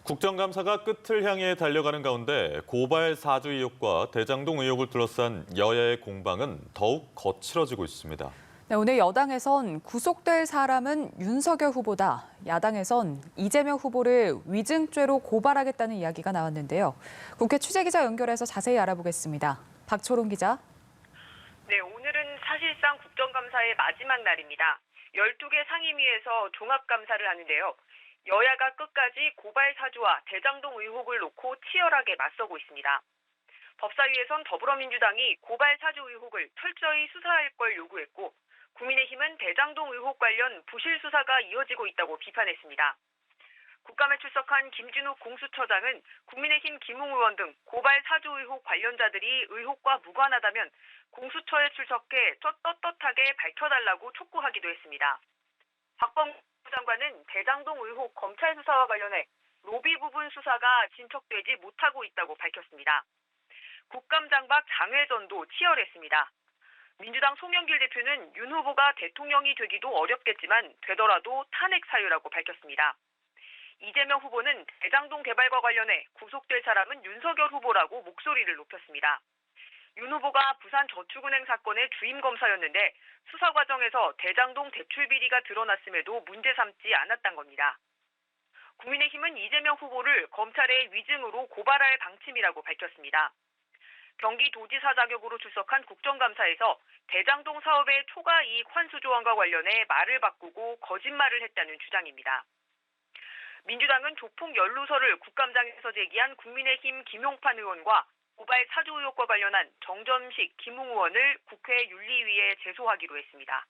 국정감사가 끝을 향해 달려가는 가운데 고발 사주 의혹과 대장동 의혹을 둘러싼 여야의 공방은 더욱 거칠어지고 있습니다. 네, 오늘 여당에선 구속될 사람은 윤석열 후보다, 야당에선 이재명 후보를 위증죄로 고발하겠다는 이야기가 나왔는데요. 국회 취재기자 연결해서 자세히 알아보겠습니다. 박초롱 기자. 네, 오늘은 사실상 국정감사의 마지막 날입니다. 12개 상임위에서 종합감사를 하는데요. 여야가 끝까지 고발 사주와 대장동 의혹을 놓고 치열하게 맞서고 있습니다. 법사위에선 더불어민주당이 고발 사주 의혹을 철저히 수사할 걸 요구했고, 국민의힘은 대장동 의혹 관련 부실 수사가 이어지고 있다고 비판했습니다. 국감에 출석한 김진욱 공수처장은 국민의힘 김웅 의원 등 고발 사주 의혹 관련자들이 의혹과 무관하다면 공수처에 출석해 떳떳하게 밝혀달라고 촉구하기도 했습니다. 박범계 장관은 대장동 의혹 검찰 수사와 관련해 로비 부분 수사가 진척되지 못하고 있다고 밝혔습니다. 국감장박 장외전도 치열했습니다. 민주당 송영길 대표는 윤 후보가 대통령이 되기도 어렵겠지만 되더라도 탄핵 사유라고 밝혔습니다. 이재명 후보는 대장동 개발과 관련해 구속될 사람은 윤석열 후보라고 목소리를 높였습니다. 윤 후보가 부산저축은행 사건의 주임 검사였는데 수사 과정에서 대장동 대출 비리가 드러났음에도 문제 삼지 않았단 겁니다. 국민의힘은 이재명 후보를 검찰의 위증으로 고발할 방침이라고 밝혔습니다. 경기도지사 자격으로 출석한 국정감사에서 대장동 사업의 초과 이익 환수 조항과 관련해 말을 바꾸고 거짓말을 했다는 주장입니다. 민주당은 조폭 연루설을 국감장에서 제기한 국민의힘 김용판 의원과 고발 사주 의혹과 관련한 정점식 김웅 의원을 국회 윤리위에 제소하기로 했습니다.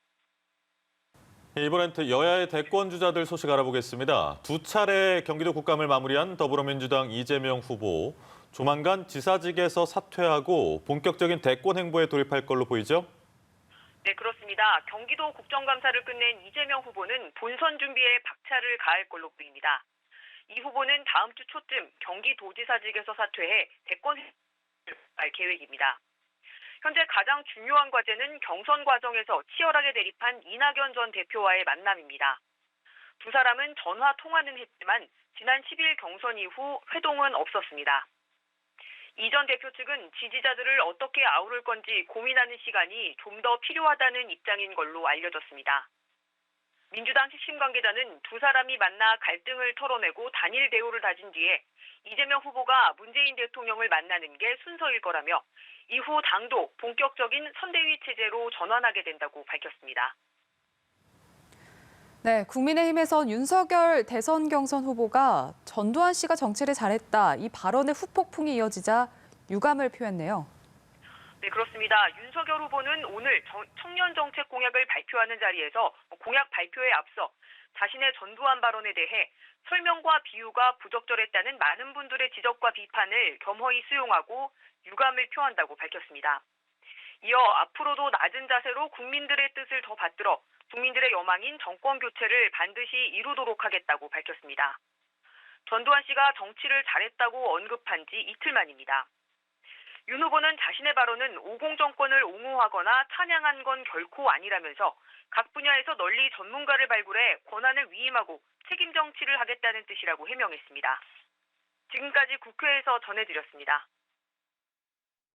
이번엔 여야의 대권 주자들 소식 알아보겠습니다. 두 차례 경기도 국감을 마무리한 더불어민주당 이재명 후보, 조만간 지사직에서 사퇴하고 본격적인 대권 행보에 돌입할 걸로 보이죠? 네, 그렇습니다. 경기도 국정감사를 끝낸 이재명 후보는 본선 준비에 박차를 가할 걸로 보입니다. 이 후보는 다음 주 초쯤 경기도지사직에서 사퇴해 대권 행보를 할 계획입니다. 현재 가장 중요한 과제는 경선 과정에서 치열하게 대립한 이낙연 전 대표와의 만남입니다. 두 사람은 전화 통화는 했지만 지난 10일 경선 이후 회동은 없었습니다. 이 전 대표 측은 지지자들을 어떻게 아우를 건지 고민하는 시간이 좀 더 필요하다는 입장인 걸로 알려졌습니다. 민주당 핵심 관계자는 두 사람이 만나 갈등을 털어내고 단일 대우를 다진 뒤에 이재명 후보가 문재인 대통령을 만나는 게 순서일 거라며 이후 당도 본격적인 선대위 체제로 전환하게 된다고 밝혔습니다. 네, 국민의힘에선 윤석열 대선 경선 후보가 전두환 씨가 정치를 잘했다, 이 발언의 후폭풍이 이어지자 유감을 표했네요. 네, 그렇습니다. 윤석열 후보는 오늘 청년 정책 공약을 발표하는 자리에서 공약 발표에 앞서 자신의 전두환 발언에 대해 설명과 비유가 부적절했다는 많은 분들의 지적과 비판을 겸허히 수용하고 유감을 표한다고 밝혔습니다. 이어 앞으로도 낮은 자세로 국민들의 뜻을 더 받들어 국민들의 여망인 정권 교체를 반드시 이루도록 하겠다고 밝혔습니다. 전두환 씨가 정치를 잘했다고 언급한 지 이틀 만입니다. 윤 후보는 자신의 발언은 50 정권을 옹호하거나 찬양한 건 결코 아니라면서 각 분야에서 널리 전문가를 발굴해 권한을 위임하고 책임 정치를 하겠다는 뜻이라고 해명했습니다. 지금까지 국회에서 전해드렸습니다.